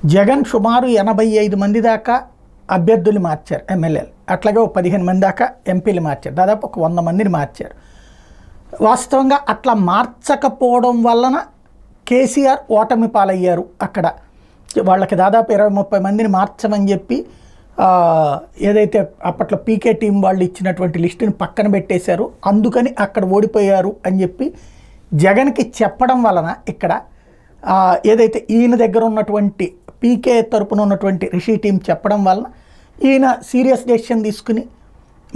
జగన్ సుమారు 85 మంది దాకా అభ్యర్థులు మార్చారు, ఎమ్మెల్యేలు. అట్లాగే ఒక 15 మంది దాకా ఎంపీలు మార్చారు, దాదాపు ఒక 100 మందిని మార్చారు. వాస్తవంగా అట్లా మార్చకపోవడం వలన కేసీఆర్ ఓటమి పాలయ్యారు. అక్కడ వాళ్ళకి దాదాపు 20-30 మందిని మార్చమని చెప్పి ఏదైతే అప్పట్లో పీకే టీం వాళ్ళు ఇచ్చినటువంటి లిస్టుని పక్కన పెట్టేశారు, అందుకని అక్కడ ఓడిపోయారు అని చెప్పి జగన్కి చెప్పడం వలన ఇక్కడ ఏదైతే ఈయన దగ్గర ఉన్నటువంటి పీకే తరపున ఉన్నటువంటి రిషి టీం చెప్పడం వలన ఈయన సీరియస్ డెసిషన్ తీసుకుని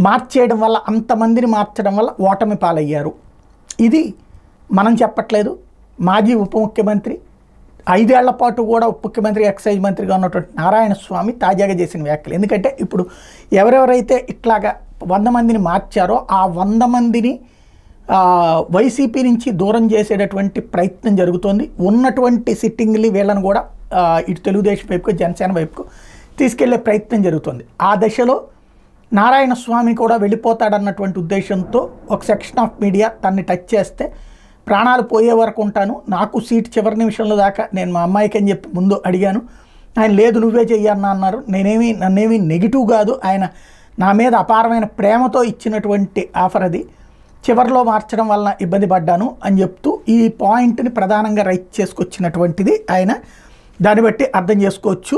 మార్చేయడం వల్ల, అంతమందిని మార్చడం వల్ల ఓటమి పాలయ్యారు. ఇది మనం చెప్పట్లేదు. మాజీ ఉప ముఖ్యమంత్రి 5 ఏళ్ల పాటు కూడా ఉప ముఖ్యమంత్రి ఎక్సైజ్ మంత్రిగా ఉన్నటువంటి నారాయణ స్వామి తాజాగా చేసిన వ్యాఖ్యలు. ఎందుకంటే ఇప్పుడు ఎవరెవరైతే ఇట్లాగా 100 మందిని మార్చారో ఆ 100 మందిని వైసీపీ నుంచి దూరం చేసేటటువంటి ప్రయత్నం జరుగుతోంది. ఉన్నటువంటి సిట్టింగ్ని వీళ్ళని కూడా ఇటు తెలుగుదేశం వైపుకు, జనసేన వైపుకు తీసుకెళ్లే ప్రయత్నం జరుగుతుంది. ఆ దశలో నారాయణ స్వామి కూడా వెళ్ళిపోతాడన్నటువంటి ఉద్దేశంతో ఒక సెక్షన్ ఆఫ్ మీడియా తన్ని టచ్ చేస్తే ప్రాణాలు పోయే వరకు ఉంటాను, నాకు సీట్ చివరి నిమిషంలో దాకా నేను మా అమ్మాయికి అని చెప్పి ముందు అడిగాను, ఆయన లేదు నువ్వే చెయ్యన్నా అన్నారు. నన్నేమీ నెగిటివ్ కాదు, ఆయన నా మీద అపారమైన ప్రేమతో ఇచ్చినటువంటి ఆఫర్ అది, చివరిలో మార్చడం వలన ఇబ్బంది పడ్డాను అని చెప్తూ ఈ పాయింట్ని ప్రధానంగా రైట్ చేసుకొచ్చినటువంటిది ఆయన. దాన్ని బట్టి అర్థం చేసుకోవచ్చు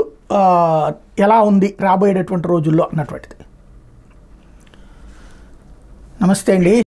ఎలా ఉంది రాబోయేటటువంటి రోజుల్లో అన్నటువంటిది. నమస్తే అండి.